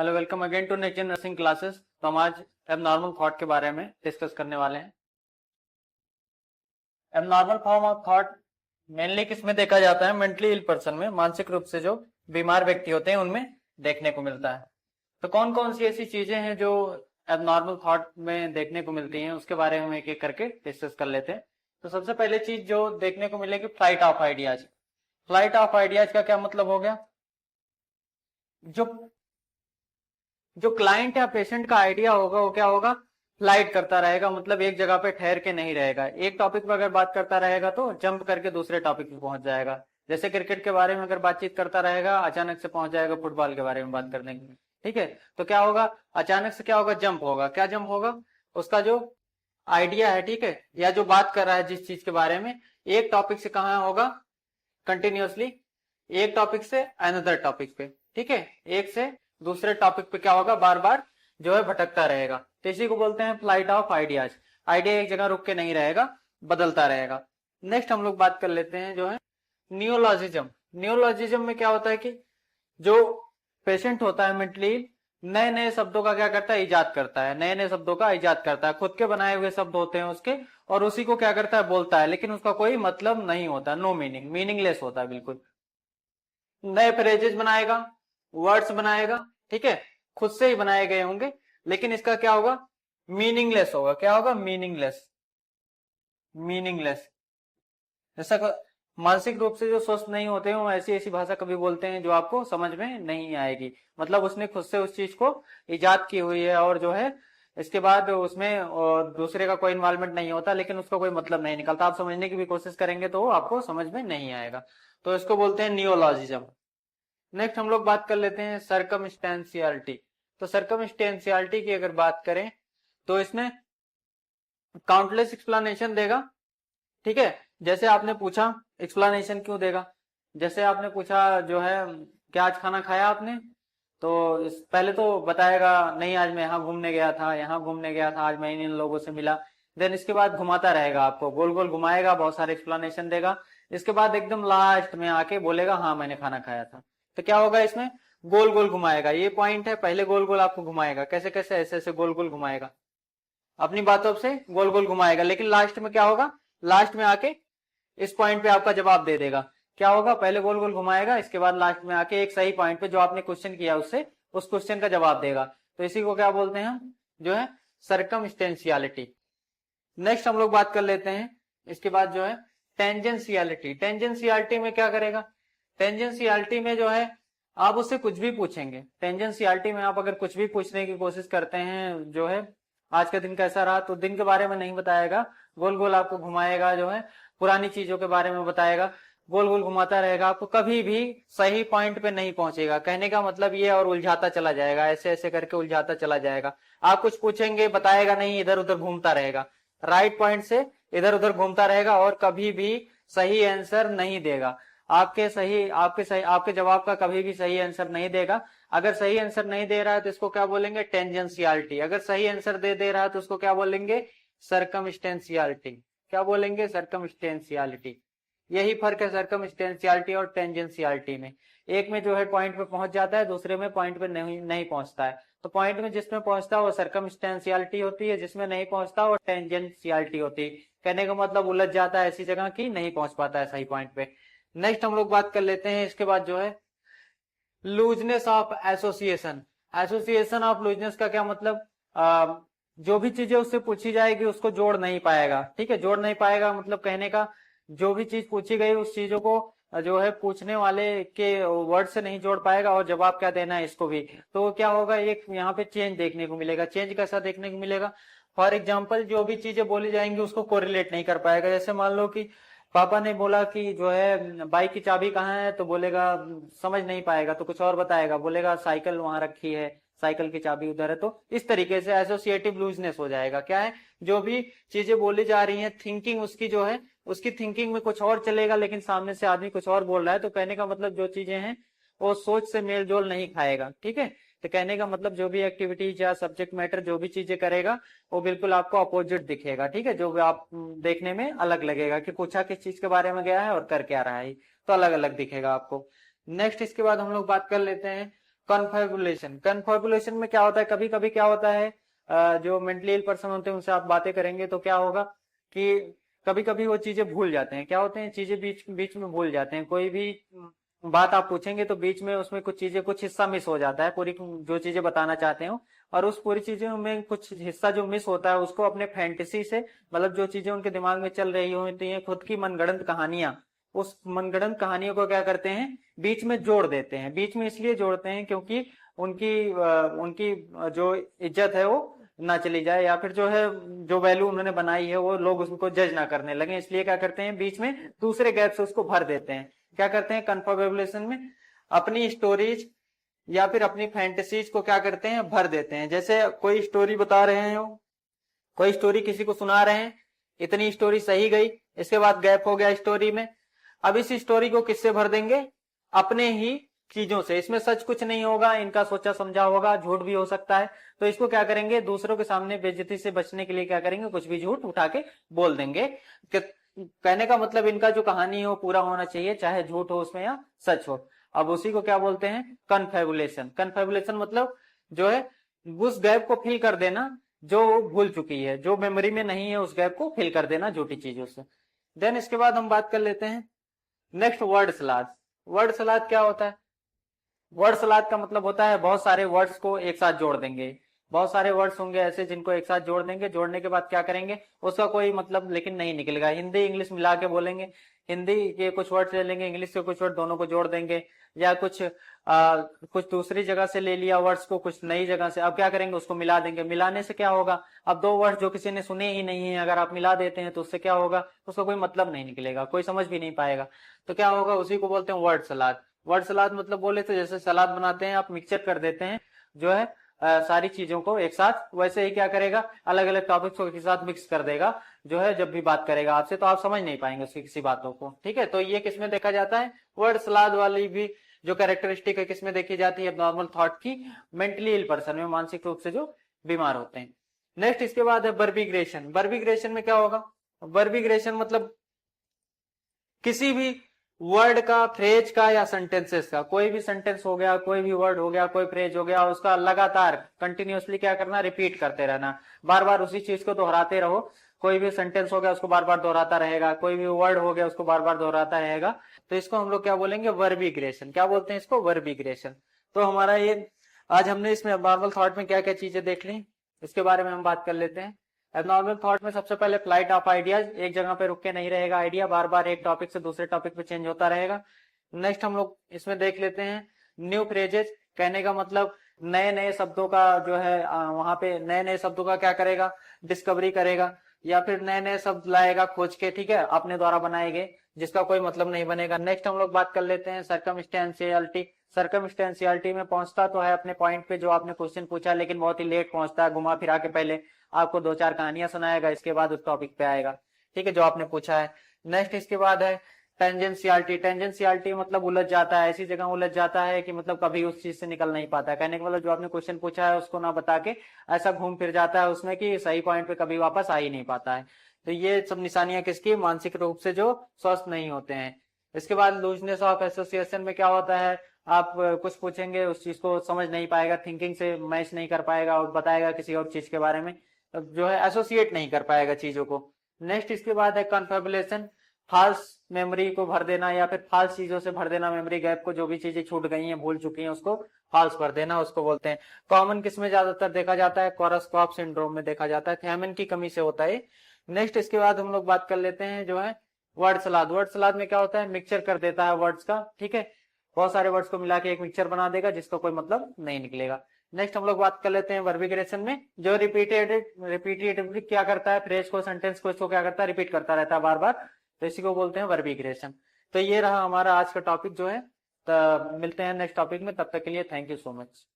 Hello, welcome again to next nursing classes. तो हम आज एबनॉर्मल थॉट के बारे में डिस्कस करने वाले हैं। Abnormal form of thought mainly किसमें देखा जाता है? मेंटली इल पर्सन में, मानसिक रूप से जो बीमार व्यक्ति होते हैं उनमें देखने को मिलता है। तो कौन कौन सी ऐसी चीजें हैं जो एबनॉर्मल थॉट में देखने को मिलती हैं, उसके बारे में हम एक एक करके डिस्कस कर लेते हैं। तो सबसे पहले चीज जो देखने को मिलेगी, flight of ideas. Flight of ideas का क्या मतलब हो गया? जो जो क्लाइंट या पेशेंट का आइडिया होगा वो क्या होगा? फ्लाइट करता रहेगा, मतलब एक जगह पे ठहर के नहीं रहेगा। एक टॉपिक पर अगर बात करता रहेगा तो जंप करके दूसरे टॉपिक पे पहुंच जाएगा। जैसे क्रिकेट के बारे में अगर बातचीत करता रहेगा, अचानक से पहुंच जाएगा फुटबॉल के बारे में बात करने के लिए। ठीक है, तो क्या होगा? अचानक से क्या होगा? जंप होगा। क्या जंप होगा? उसका जो आइडिया है, ठीक है, या जो बात कर रहा है जिस चीज के बारे में, एक टॉपिक से कहाँ होगा? कंटिन्यूअसली एक टॉपिक से अनदर टॉपिक पे, ठीक है, एक से दूसरे टॉपिक पे क्या होगा? बार बार जो है भटकता रहेगा। तो इसी को बोलते हैं फ्लाइट ऑफ आइडियाज। आइडिया एक जगह रुक के नहीं रहेगा, बदलता रहेगा। नेक्स्ट हम लोग बात कर लेते हैं जो है नियोलॉजिज्म। नियोलॉजिज्म में क्या होता है कि जो पेशेंट होता है मेंटली, नए नए शब्दों का क्या करता है? इजाद करता है। नए नए शब्दों का इजाद करता है, खुद के बनाए हुए शब्द होते हैं उसके, और उसी को क्या करता है? बोलता है, लेकिन उसका कोई मतलब नहीं होता, नो मीनिंग, मीनिंगलेस होता है बिल्कुल। नए फ्रेजेस बनाएगा, वर्ड्स बनाएगा, ठीक है, खुद से ही बनाए गए होंगे, लेकिन इसका क्या होगा? मीनिंगलेस होगा। क्या होगा? मीनिंगलेस। मीनिंगलेस। जैसा मानसिक रूप से जो स्वस्थ नहीं होते हैं वो ऐसी ऐसी भाषा कभी बोलते हैं जो आपको समझ में नहीं आएगी। मतलब उसने खुद से उस चीज को इजाद की हुई है, और जो है इसके बाद उसमें और दूसरे का कोई इन्वॉल्वमेंट नहीं होता, लेकिन उसका कोई मतलब नहीं निकलता। आप समझने की भी कोशिश करेंगे तो वो आपको समझ में नहीं आएगा। तो इसको बोलते हैं नियोलॉजिज्म। नेक्स्ट हम लोग बात कर लेते हैं सरकमस्टेंशियलिटी। तो सरकमस्टेंशियलिटी की अगर बात करें तो इसमें काउंटलेस एक्सप्लेनेशन देगा, ठीक है। जैसे आपने पूछा, एक्सप्लेनेशन क्यों देगा? जैसे आपने पूछा जो है, क्या आज खाना खाया आपने? तो पहले तो बताएगा नहीं, आज मैं यहाँ घूमने गया था, यहाँ घूमने गया था, आज मैं इन लोगों से मिला। देन इसके बाद घुमाता रहेगा, आपको गोल गोल घुमाएगा, बहुत सारे एक्सप्लेनेशन देगा। इसके बाद एकदम लास्ट में आके बोलेगा हाँ मैंने खाना खाया था। तो क्या होगा इसमें? गोल गोल घुमाएगा। ये पॉइंट है, पहले गोल गोल आपको घुमाएगा। कैसे कैसे? ऐसे ऐसे गोल गोल घुमाएगा, अपनी बातों से गोल गोल घुमाएगा, लेकिन लास्ट में क्या होगा? लास्ट में आके इस पॉइंट पे आपका जवाब दे देगा। क्या होगा? पहले गोल गोल घुमाएगा, इसके बाद लास्ट में आके एक सही पॉइंट पे जो आपने क्वेश्चन किया उससे उस क्वेश्चन का जवाब देगा। तो इसी को क्या बोलते हैं हम? जो है सरकमस्टेंशियलिटी। नेक्स्ट हम लोग बात कर लेते हैं इसके बाद जो है टेंजेंशियलिटी। टेंजेंशियलिटी में क्या करेगा? टेंजेंशियलिटी में जो है आप उससे कुछ भी पूछेंगे। टेंजेंशियलिटी में आप अगर कुछ भी पूछने की कोशिश करते हैं, जो है आज का दिन कैसा रहा, तो दिन के बारे में नहीं बताएगा, गोल गोल आपको घुमाएगा, जो है पुरानी चीजों के बारे में बताएगा, गोल गोल घुमाता रहेगा, आपको कभी भी सही पॉइंट पे नहीं पहुंचेगा। कहने का मतलब ये, और उलझाता चला जाएगा, ऐसे ऐसे करके उलझाता चला जाएगा। आप कुछ पूछेंगे, बताएगा नहीं, इधर उधर घूमता रहेगा, राइट पॉइंट से इधर उधर घूमता रहेगा, और कभी भी सही आंसर नहीं देगा। आपके जवाब का कभी भी सही आंसर नहीं देगा। अगर सही आंसर नहीं दे रहा है तो इसको क्या बोलेंगे? टेंजेंशियलिटी। अगर सही आंसर दे रहा है तो उसको क्या बोलेंगे? सरकमस्टेंशियलिटी। क्या बोलेंगे? सरकमस्टेंशियलिटी। यही फर्क है सरकमस्टेंशियलिटी और टेंजेंशियलिटी में। एक में जो है पॉइंट पे पहुंच जाता है, दूसरे में पॉइंट पे नहीं पहुंचता है। तो पॉइंट में जिसमें पहुंचता है वो सरकमस्टेंशियलिटी होती है, जिसमें नहीं पहुंचता वो टेंजेंशियलिटी होती है। कहने का मतलब उलझ जाता है ऐसी जगह की नहीं पहुंच पाता है सही पॉइंट पे। नेक्स्ट हम लोग बात कर लेते हैं इसके बाद जो है looseness of association. Association of looseness का क्या मतलब? जो भी चीजें उससे पूछी जाएगी उसको जोड़ नहीं पाएगा, ठीक है। जोड़ नहीं पाएगा मतलब कहने का, जो भी चीज पूछी गई उस चीजों को जो है पूछने वाले के वर्ड से नहीं जोड़ पाएगा, और जवाब क्या देना है इसको भी। तो क्या होगा? एक यहाँ पे चेंज देखने को मिलेगा। चेंज कैसा देखने को मिलेगा? फॉर एग्जाम्पल, जो भी चीजें बोली जाएंगी उसको कोरिलेट नहीं कर पाएगा। जैसे मान लो कि पापा ने बोला कि जो है बाइक की चाबी कहाँ है, तो बोलेगा, समझ नहीं पाएगा, तो कुछ और बताएगा, बोलेगा साइकिल वहां रखी है, साइकिल की चाबी उधर है। तो इस तरीके से एसोसिएटिव लूजनेस हो जाएगा। क्या है? जो भी चीजें बोली जा रही हैं, थिंकिंग उसकी जो है, उसकी थिंकिंग में कुछ और चलेगा, लेकिन सामने से आदमी कुछ और बोल रहा है। तो कहने का मतलब जो चीजें हैं वो सोच से मेल जोल नहीं खाएगा, ठीक है। तो कहने का मतलब जो भी एक्टिविटीज या सब्जेक्ट मैटर जो भी चीजें करेगा वो बिल्कुल आपको अपोजिट दिखेगा, ठीक है। जो भी आप देखने में अलग लगेगा कि पूछा किस चीज के बारे में गया है और कर क्या रहा है, तो अलग अलग दिखेगा आपको। नेक्स्ट इसके बाद हम लोग बात कर लेते हैं कन्फेबुलेशन, कन्फेबुलेशन में क्या होता है, कभी कभी क्या होता है, जो मेंटली इल पर्सन होते हैं उनसे आप बातें करेंगे तो क्या होगा कि कभी कभी वो चीजें भूल जाते हैं। क्या होते हैं, चीजें बीच बीच में भूल जाते हैं। कोई भी बात आप पूछेंगे तो बीच में उसमें कुछ चीजें, कुछ हिस्सा मिस हो जाता है, पूरी जो चीजें बताना चाहते हो, और उस पूरी चीजों में कुछ हिस्सा जो मिस होता है उसको अपने फैंटेसी से, मतलब जो चीजें उनके दिमाग में चल रही होती हैं, खुद की मनगढ़ंत कहानियां, उस मनगढ़ंत कहानियों को क्या करते हैं, बीच में जोड़ देते हैं। बीच में इसलिए जोड़ते हैं क्योंकि उनकी जो इज्जत है वो ना चली जाए, या फिर जो है जो वैल्यू उन्होंने बनाई है वो लोग उसको जज ना करने लगे, इसलिए क्या करते हैं, बीच में दूसरे गैप से उसको भर देते हैं। क्या करते हैं, कन्फेबुलेशन में अपनी स्टोरीज या फिर अपनी फैंटेसीज को क्या करते हैं, भर देते हैं। जैसे कोई स्टोरी बता रहे हो, कोई स्टोरी किसी को सुना रहे हैं, इतनी स्टोरी सही गई, इसके बाद गैप हो गया स्टोरी में, अब इस स्टोरी को किससे भर देंगे, अपने ही चीजों से। इसमें सच कुछ नहीं होगा, इनका सोचा समझा होगा, झूठ भी हो सकता है, तो इसको क्या करेंगे, दूसरों के सामने बेइज्जती से बचने के लिए क्या करेंगे, कुछ भी झूठ उठा के बोल देंगे। कहने का मतलब इनका जो कहानी है वो पूरा होना चाहिए, चाहे झूठ हो उसमें या सच हो। अब उसी को क्या बोलते हैं, कन्फेबुलेशन। कन्फेबुलेशन मतलब जो है उस गैप को फिल कर देना जो भूल चुकी है, जो मेमोरी में नहीं है, उस गैप को फिल कर देना झूठी चीजों से। देन इसके बाद हम बात कर लेते हैं नेक्स्ट, वर्ड सलाद। वर्ड सलाद क्या होता है, वर्ड सलाद का मतलब होता है बहुत सारे वर्ड्स को एक साथ जोड़ देंगे। बहुत सारे वर्ड्स होंगे ऐसे जिनको एक साथ जोड़ देंगे, जोड़ने के बाद क्या करेंगे, उसका कोई मतलब लेकिन नहीं निकलेगा। हिंदी इंग्लिश मिला के बोलेंगे, हिंदी के कुछ वर्ड्स ले लेंगे, इंग्लिश के कुछ वर्ड, दोनों को जोड़ देंगे, या कुछ दूसरी जगह से ले लिया वर्ड्स को, कुछ नई जगह से, अब क्या करेंगे, उसको मिला देंगे। मिलाने से क्या होगा, अब दो वर्ड जो किसी ने सुने ही नहीं है, अगर आप मिला देते हैं तो उससे क्या होगा, उसका कोई मतलब नहीं निकलेगा, कोई समझ भी नहीं पाएगा। तो क्या होगा, उसी को बोलते हैं वर्ड सलाद। वर्ड सलाद मतलब बोले तो जैसे सलाद बनाते हैं, आप मिक्सचर कर देते हैं जो है सारी चीजों को एक साथ, वैसे ही क्या करेगा, अलग अलग टॉपिक्स को एक साथ मिक्स कर देगा जो है, जब भी बात करेगा आपसे तो आप समझ नहीं पाएंगे उसकी किसी बातों को। ठीक है, तो ये किसमें देखा जाता है, वर्ड सलाद वाली भी जो कैरेक्टरिस्टिक है किसमें देखी जाती है, नॉर्मल थॉट की, मेंटली इल पर्सन में, मानसिक रूप से जो बीमार होते हैं। नेक्स्ट इसके बाद है वर्बिग्रेशन। वर्बिग्रेशन में क्या होगा, वर्बिग्रेशन मतलब किसी भी वर्ड का, फ्रेज का या सेंटेंसेस का, कोई भी सेंटेंस हो गया, कोई भी वर्ड हो गया, कोई फ्रेज हो गया, उसका लगातार कंटिन्यूअसली क्या करना, रिपीट करते रहना, बार बार उसी चीज को दोहराते रहो। कोई भी सेंटेंस हो गया उसको बार बार दोहराता रहेगा, कोई भी वर्ड हो गया उसको बार बार दोहराता रहेगा, तो इसको हम लोग क्या बोलेंगे, वर्बिग्रेशन। क्या बोलते हैं इसको, वर्बिग्रेशन। तो हमारा ये आज हमने इसमें नॉर्मल थॉट में क्या क्या चीजें देख ली, इसके बारे में हम बात कर लेते हैं। एबनॉर्मल थॉट में सबसे पहले फ्लाइट ऑफ आइडियाज, एक जगह पे रुक के नहीं रहेगा आइडिया, बार बार एक टॉपिक से दूसरे टॉपिक पे चेंज होता रहेगा। नेक्स्ट हम लोग इसमें देख लेते हैं न्यू फ्रेजेस। कहने का मतलब नए नए शब्दों का जो है वहां पे नए नए शब्दों का क्या करेगा, डिस्कवरी करेगा, या फिर नए नए शब्द लाएगा खोज के, ठीक है, अपने द्वारा बनाए गए, जिसका कोई मतलब नहीं बनेगा। नेक्स्ट हम लोग बात कर लेते हैं सर्कमस्टेंशियलिटी। सर्कमस्टेंशियलिटी में पहुंचता तो है अपने पॉइंट पे जो आपने क्वेश्चन पूछा, लेकिन बहुत ही लेट पहुंचता है, घुमा फिरा के पहले आपको दो चार कहानियां सुनाएगा, इसके बाद उस टॉपिक पे आएगा, ठीक है, जो आपने पूछा है। नेक्स्ट इसके बाद है टेंजेंशियलिटी। टेंजेंशियलिटी मतलब उलझ जाता है, ऐसी जगह उलझ जाता है कि मतलब कभी उस चीज से निकल नहीं पाता है। कहने का मतलब जो आपने क्वेश्चन पूछा है उसको ना बता के ऐसा घूम फिर जाता है उसमें कि सही पॉइंट पे कभी वापस आ ही नहीं पाता है। तो ये सब निशानियां किसकी, मानसिक रूप से जो स्वस्थ नहीं होते हैं। इसके बाद लूजनेस ऑफ एसोसिएशन में क्या होता है, आप कुछ पूछेंगे उस चीज को समझ नहीं पाएगा, थिंकिंग से मैच नहीं कर पाएगा और बताएगा किसी और चीज के बारे में, जो है एसोसिएट नहीं कर पाएगा चीजों को। नेक्स्ट इसके बाद है कन्फेबुलेशन, फाल्स मेमोरी को भर देना या फिर फाल्स चीजों से भर देना, मेमोरी गैप को, जो भी चीजें छूट गई हैं, भूल चुकी हैं, उसको फाल्स भर देना, उसको बोलते हैं। कॉमन किसमें ज्यादातर देखा जाता है, कोरसकॉफ सिंड्रोम में देखा जाता है, थायमिन की कमी से होता है। नेक्स्ट इसके बाद हम लोग बात कर लेते हैं जो है वर्ड सलाद। वर्ड सलाद में क्या होता है, मिक्सचर कर देता है वर्ड्स का, ठीक है, बहुत सारे वर्ड्स को मिला के एक मिक्सचर बना देगा जिसका कोई मतलब नहीं निकलेगा। नेक्स्ट हम लोग बात कर लेते हैं वर्बिग्रेशन में, जो रिपीटेड क्या करता है, फ्रेज को, सेंटेंस को, इसको क्या करता है, रिपीट करता रहता है बार बार, तो इसी को बोलते हैं वर्बिग्रेशन। तो ये रहा हमारा आज का टॉपिक जो है, तो मिलते हैं नेक्स्ट टॉपिक में, तब तक के लिए थैंक यू सो मच।